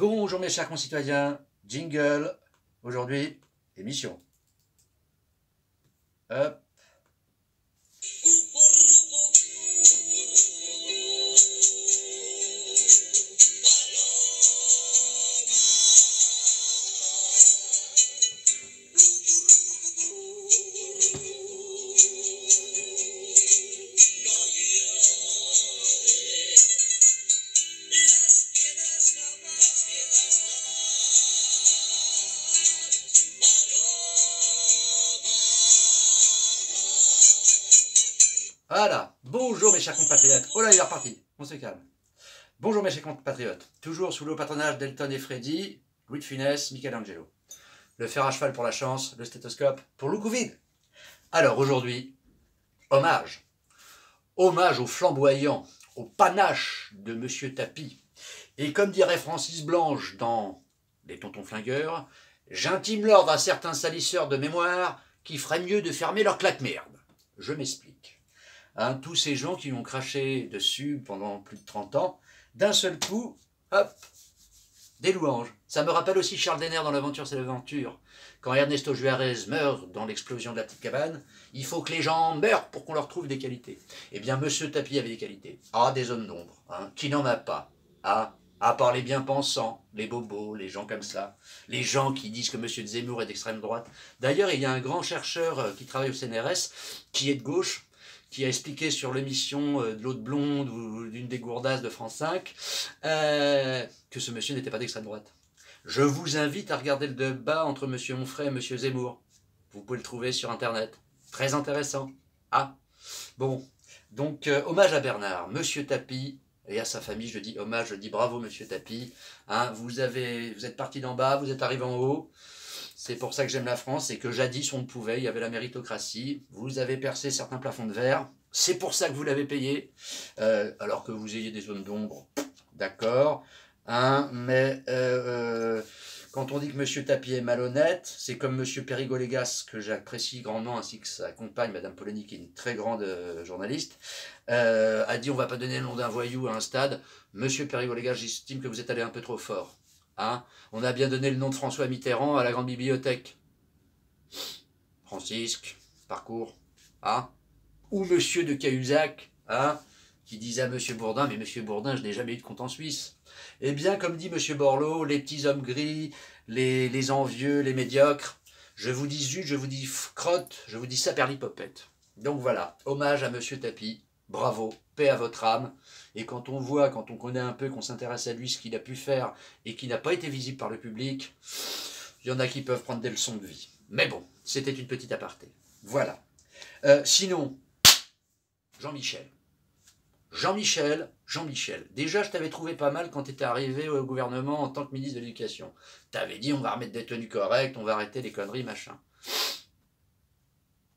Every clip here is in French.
Bonjour mes chers concitoyens, jingle, aujourd'hui, émission. Hop. Voilà, bonjour mes chers compatriotes. Oh là, il est reparti, on se calme. Bonjour mes chers compatriotes, toujours sous le patronage d'Elton et Freddy, Louis de Funès, Michelangelo. Le fer à cheval pour la chance, le stéthoscope pour le Covid. Alors aujourd'hui, hommage. Hommage au flamboyant, au panache de Monsieur Tapie. Et comme dirait Francis Blanche dans Les Tontons Flingueurs, j'intime l'ordre à certains salisseurs de mémoire qui feraient mieux de fermer leur claque-merde. Je m'explique. Hein, tous ces gens qui ont craché dessus pendant plus de 30 ans, d'un seul coup, hop, des louanges. Ça me rappelle aussi Charles Denner dans l'Aventure c'est l'aventure. Quand Ernesto Juarez meurt dans l'explosion de la petite cabane, il faut que les gens meurent pour qu'on leur trouve des qualités. Eh bien, Monsieur Tapie avait des qualités. Ah, des zones d'ombre. Hein, qui n'en a pas? Ah, à part les bien-pensants, les bobos, les gens comme ça, les gens qui disent que Monsieur Zemmour est d'extrême droite. D'ailleurs, il y a un grand chercheur qui travaille au CNRS, qui est de gauche, qui a expliqué sur l'émission de l'autre blonde ou d'une des gourdasses de France 5 que ce monsieur n'était pas d'extrême droite. Je vous invite à regarder le débat entre monsieur Onfray et monsieur Zemmour. Vous pouvez le trouver sur internet. Très intéressant. Ah, bon. Donc, hommage à Bernard, monsieur Tapie, et à sa famille, je dis hommage, je dis bravo monsieur Tapie. Hein, vous êtes parti d'en bas, vous êtes arrivé en haut. C'est pour ça que j'aime la France, c'est que jadis on le pouvait, il y avait la méritocratie, vous avez percé certains plafonds de verre, c'est pour ça que vous l'avez payé, alors que vous ayez des zones d'ombre, d'accord, hein, mais quand on dit que M. Tapie est malhonnête, c'est comme M. Périgolégas, que j'apprécie grandement, ainsi que sa compagne, Mme Polony, qui est une très grande journaliste, a dit on ne va pas donner le nom d'un voyou à un stade. M. Périgolégas, j'estime que vous êtes allé un peu trop fort. Hein, on a bien donné le nom de François Mitterrand à la grande bibliothèque. Francisque, parcours, hein, ou Monsieur de Cahuzac, hein, qui disait à Monsieur Bourdin, mais Monsieur Bourdin, je n'ai jamais eu de compte en Suisse. Eh bien, comme dit Monsieur Borloo, les petits hommes gris, les envieux, les médiocres, je vous dis zut, je vous dis crotte, je vous dis saperlipopette. Donc voilà, hommage à Monsieur Tapie, bravo, paix à votre âme. Et quand on voit, quand on connaît un peu, qu'on s'intéresse à lui, ce qu'il a pu faire et qui n'a pas été visible par le public, il y en a qui peuvent prendre des leçons de vie. Mais bon, c'était une petite aparté. Voilà. Sinon, Jean-Michel. Jean-Michel. Déjà, je t'avais trouvé pas mal quand tu étais arrivé au gouvernement en tant que ministre de l'Éducation. Tu avais dit, on va remettre des tenues correctes, on va arrêter les conneries, machin.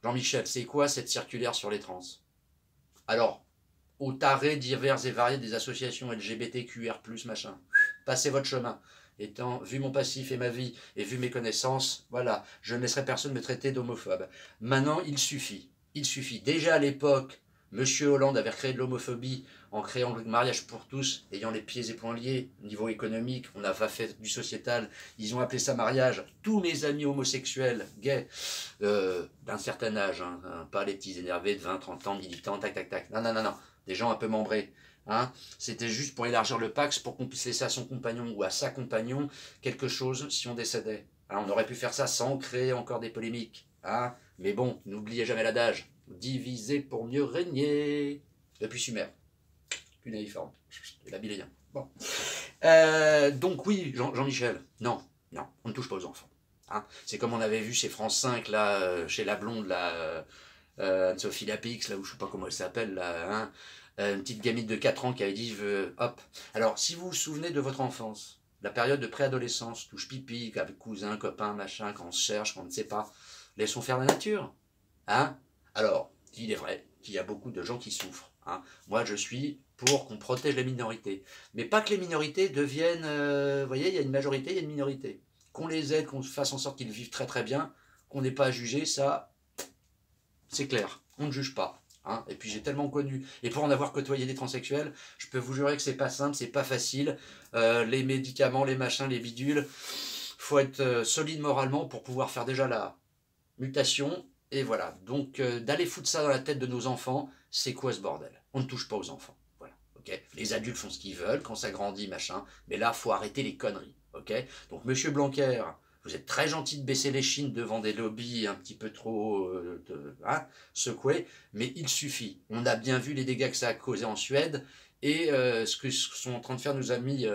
Jean-Michel, c'est quoi cette circulaire sur les trans? Alors, aux tarés divers et variés des associations LGBTQR+, machin. Passez votre chemin. Étant vu mon passif et ma vie, et vu mes connaissances, voilà, je ne laisserai personne me traiter d'homophobe. Maintenant, il suffit. Il suffit. Déjà à l'époque, M. Hollande avait créé de l'homophobie en créant le mariage pour tous, ayant les pieds et poings liés, au niveau économique, on n'a pas fait du sociétal, ils ont appelé ça mariage. Tous mes amis homosexuels, gays, d'un certain âge, hein, pas les petits énervés de 20, 30 ans, militants, tac, tac, tac, non, des gens un peu membrés. Hein, c'était juste pour élargir le Pax, pour qu'on puisse laisser à son compagnon ou à sa compagnon quelque chose si on décédait. Hein, on aurait pu faire ça sans créer encore des polémiques. Hein, mais bon, n'oubliez jamais l'adage. Diviser pour mieux régner. Depuis Sumer. Cunéiforme. La Biléien. Bon. Donc oui, Jean-Michel. Non, on ne touche pas aux enfants. Hein, c'est comme on avait vu chez France 5, là, chez la blonde, là, Anne-Sophie Lapix, là où je sais pas comment elle s'appelle, là, hein, une petite gamine de 4 ans qui avait dit je veux, hop. Alors, si vous vous souvenez de votre enfance, la période de préadolescence, touche pipi, avec cousins, copains, machin, quand on se cherche, quand on ne sait pas, laissons faire la nature. Hein? Alors, il est vrai qu'il y a beaucoup de gens qui souffrent. Hein. Moi, je suis pour qu'on protège les minorités. Mais pas que les minorités deviennent... vous voyez, il y a une majorité, il y a une minorité. Qu'on les aide, qu'on fasse en sorte qu'ils vivent très très bien, qu'on n'ait pas à juger, ça, c'est clair. On ne juge pas. Hein, et puis j'ai tellement connu, et pour en avoir côtoyé des transsexuels, je peux vous jurer que c'est pas simple, c'est pas facile. Les médicaments, les machins, les bidules, faut être solide moralement pour pouvoir faire déjà la mutation. Et voilà, donc d'aller foutre ça dans la tête de nos enfants, c'est quoi ce bordel? On ne touche pas aux enfants. Voilà, ok. Les adultes font ce qu'ils veulent quand ça grandit, machin, mais là, faut arrêter les conneries, ok. Donc Monsieur Blanquer, vous êtes très gentil de baisser les chines devant des lobbies un petit peu trop secoués, mais il suffit. On a bien vu les dégâts que ça a causé en Suède, et ce que sont en train de faire nos amis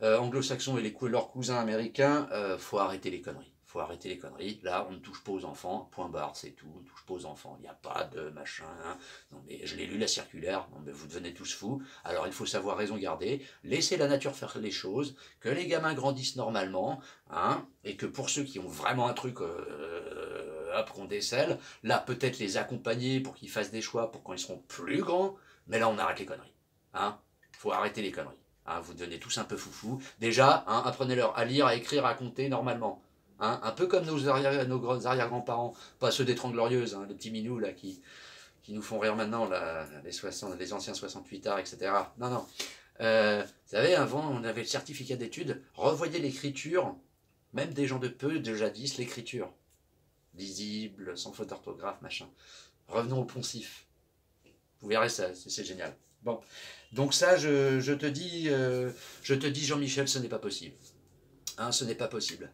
anglo-saxons et leurs cousins américains, faut arrêter les conneries. Faut arrêter les conneries. Là, on ne touche pas aux enfants. Point barre, c'est tout. On ne touche pas aux enfants. Il n'y a pas de machin. Hein. Non, mais je l'ai lu la circulaire. Non, mais vous devenez tous fous. Alors, il faut savoir raison garder. Laisser la nature faire les choses. Que les gamins grandissent normalement. Hein, et que pour ceux qui ont vraiment un truc qu'on décèle, là, peut-être les accompagner pour qu'ils fassent des choix pour quand ils seront plus grands. Mais là, on arrête les conneries. Hein, faut arrêter les conneries. Hein, vous devenez tous un peu foufou. Déjà, hein, apprenez-leur à lire, à écrire, à compter normalement. Hein, un peu comme nos arrière-grands-parents, pas ceux des 30 Glorieuses, hein, les petits minous là, qui nous font rire maintenant, là, les anciens 68 arts, etc. Non, non. Vous savez, avant, on avait le certificat d'études, revoyez l'écriture, même des gens de peu, de jadis, l'écriture. Lisible, sans faute d'orthographe, machin. Revenons au poncif. Vous verrez, c'est génial. Bon, donc ça, je te dis, Jean-Michel, ce n'est pas possible. Hein, ce n'est pas possible.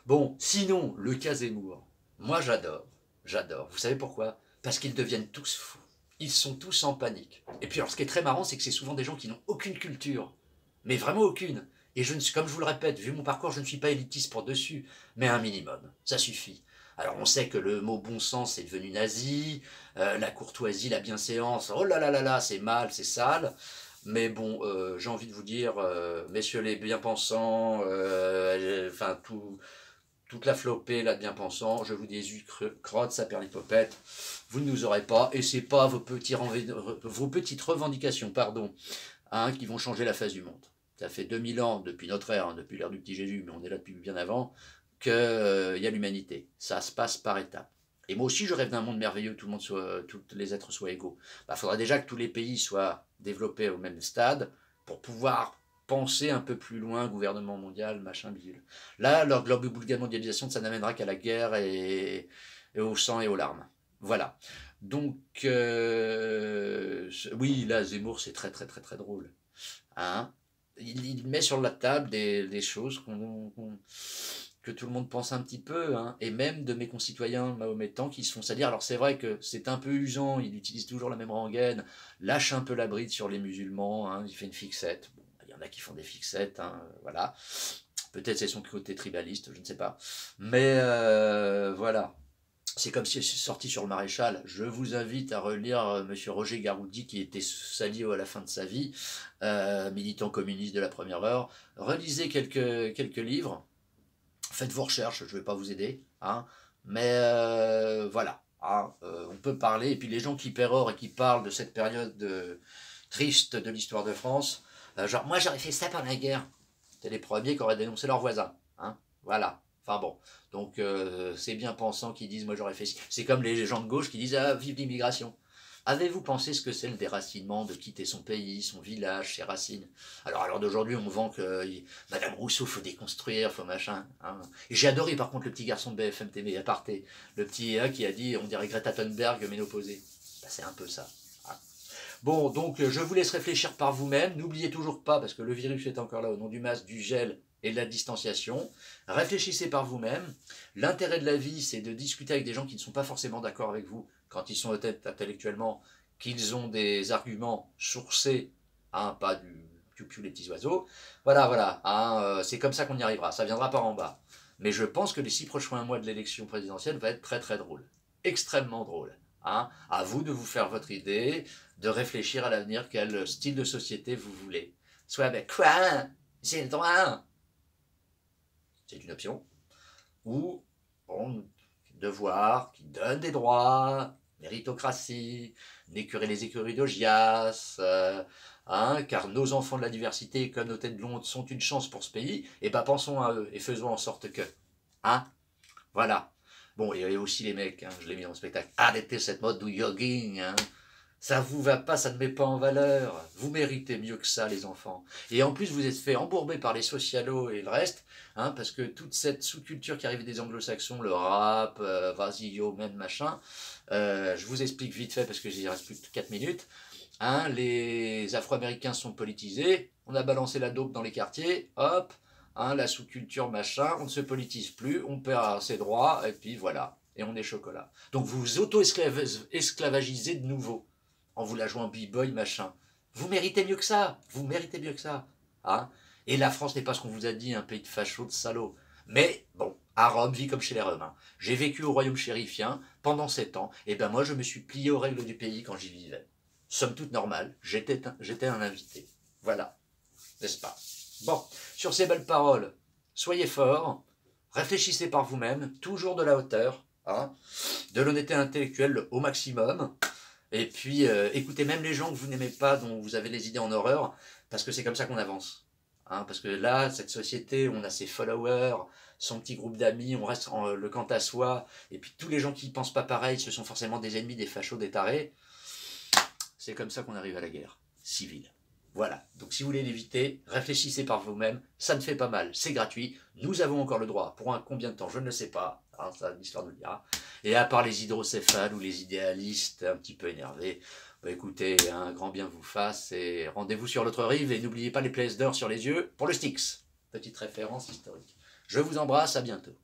Bon, sinon, le cas Zemmour, moi j'adore. Vous savez pourquoi? Parce qu'ils deviennent tous fous. Ils sont tous en panique. Et puis alors, ce qui est très marrant, c'est que c'est souvent des gens qui n'ont aucune culture. Mais vraiment aucune. Et je ne suis, comme je vous le répète, vu mon parcours, je ne suis pas élitiste pour dessus. Mais un minimum, ça suffit. Alors on sait que le mot bon sens est devenu nazi, la courtoisie, la bienséance, oh là là là là, c'est mal, c'est sale. Mais bon, j'ai envie de vous dire, messieurs les bien-pensants, enfin toute la flopée là de bien-pensants, je vous dis crotte, ça perd l'hypopète, vous ne nous aurez pas, et c'est pas vos petites revendications, pardon, hein, qui vont changer la face du monde. Ça fait 2000 ans, depuis notre ère, hein, depuis l'ère du petit Jésus, mais on est là depuis bien avant, qu'il y a l'humanité. Ça se passe par étapes. Et moi aussi, je rêve d'un monde merveilleux où tous les êtres soient égaux. Il faudra déjà que tous les pays soient développés au même stade pour pouvoir penser un peu plus loin, gouvernement mondial, machin, bidule. Là, leur mondialisation, ça n'amènera qu'à la guerre et au sang et aux larmes. Voilà. Donc, oui, là, Zemmour, c'est très, très, très, très drôle. Hein, il met sur la table des choses que tout le monde pense un petit peu, hein, et même de mes concitoyens mahométans qui se font salir. Alors c'est vrai que c'est un peu usant, il utilise toujours la même rengaine, lâche un peu la bride sur les musulmans, hein, il fait une fixette. Bon, il y en a qui font des fixettes, hein, voilà. Peut-être c'est son côté tribaliste, je ne sais pas. Mais voilà. C'est comme si c'est sorti sur le maréchal. Je vous invite à relire Monsieur Roger Garoudi, qui était sali à la fin de sa vie, militant communiste de la première heure. Relisez quelques livres. Faites vos recherches, je ne vais pas vous aider. Hein, mais voilà. Hein, on peut parler. Et puis les gens qui pérorent et qui parlent de cette période triste de l'histoire de France, genre, moi j'aurais fait ça pendant la guerre. C'était les premiers qui auraient dénoncé leurs voisins. Hein, voilà. Enfin bon, donc c'est bien pensant qui disent moi j'aurais fait. C'est comme les gens de gauche qui disent ah vive l'immigration. Avez-vous pensé ce que c'est le déracinement, de quitter son pays, son village, ses racines? Alors à l'heure d'aujourd'hui on vend que Madame Rousseau faut déconstruire, faut machin. Hein. Et j'ai adoré par contre le petit garçon de BFM TV aparté, le petit qui a dit on dirait Greta Thunberg ménopausée. Ben, c'est un peu ça. Hein. Bon, donc je vous laisse réfléchir par vous-même. N'oubliez toujours pas, parce que le virus est encore là, au nom du masque, du gel et de la distanciation. Réfléchissez par vous-même. L'intérêt de la vie, c'est de discuter avec des gens qui ne sont pas forcément d'accord avec vous, quand ils sont honnêtes intellectuellement, qu'ils ont des arguments sourcés, hein, pas du piou-piou les petits oiseaux. Voilà, voilà. Hein, c'est comme ça qu'on y arrivera. Ça viendra par en bas. Mais je pense que les 6 prochains mois de l'élection présidentielle va être très très drôle. Extrêmement drôle. Hein. À vous de vous faire votre idée, de réfléchir à l'avenir, quel style de société vous voulez. Soit avec quoi? J'ai le droit. C'est une option. Ou, bon, devoir qui donne des droits, méritocratie, n'écurer les écuries d'Augias, hein, car nos enfants de la diversité, comme nos têtes blondes, sont une chance pour ce pays, et ben pensons à eux et faisons en sorte que. Hein, voilà. Bon, et aussi les mecs, hein, je l'ai mis en spectacle, arrêtez cette mode du jogging, hein. Ça vous va pas, ça ne met pas en valeur. Vous méritez mieux que ça, les enfants. Et en plus, vous êtes fait embourber par les socialos et le reste, hein, parce que toute cette sous-culture qui arrive des anglo-saxons, le rap, vas-y, yo, même machin, je vous explique vite fait, parce que j'y reste plus que 4 minutes. Hein, les Afro-Américains sont politisés, on a balancé la dope dans les quartiers, hop, hein, la sous-culture, machin, on ne se politise plus, on perd ses droits, et puis voilà, et on est chocolat. Donc vous vous auto-esclavagisez de nouveau en vous la jouant b-boy, machin. Vous méritez mieux que ça, vous méritez mieux que ça. Hein. Et la France n'est pas ce qu'on vous a dit, un pays de fachos, de salauds. Mais bon, à Rome, vit comme chez les Romains. J'ai vécu au royaume chérifien pendant 7 ans, et ben moi je me suis plié aux règles du pays quand j'y vivais. Somme toute normale, j'étais un invité. Voilà, n'est-ce pas? Bon, sur ces belles paroles, soyez forts, réfléchissez par vous-même, toujours de la hauteur, hein, de l'honnêteté intellectuelle au maximum. Et puis, écoutez même les gens que vous n'aimez pas, dont vous avez les idées en horreur, parce que c'est comme ça qu'on avance. Hein, parce que là, cette société, on a ses followers, son petit groupe d'amis, on reste le quant à soi, et puis tous les gens qui ne pensent pas pareil, ce sont forcément des ennemis, des fachos, des tarés. C'est comme ça qu'on arrive à la guerre civile. Voilà, donc si vous voulez l'éviter, réfléchissez par vous-même, ça ne fait pas mal, c'est gratuit, nous avons encore le droit, pour combien de temps, je ne le sais pas, hein, ça l'histoire nous le dira. Et à part les hydrocéphales ou les idéalistes un petit peu énervés, bah écoutez, un grand bien vous fasse et rendez-vous sur l'autre rive et n'oubliez pas les plaies d'or sur les yeux pour le Styx. Petite référence historique. Je vous embrasse, à bientôt.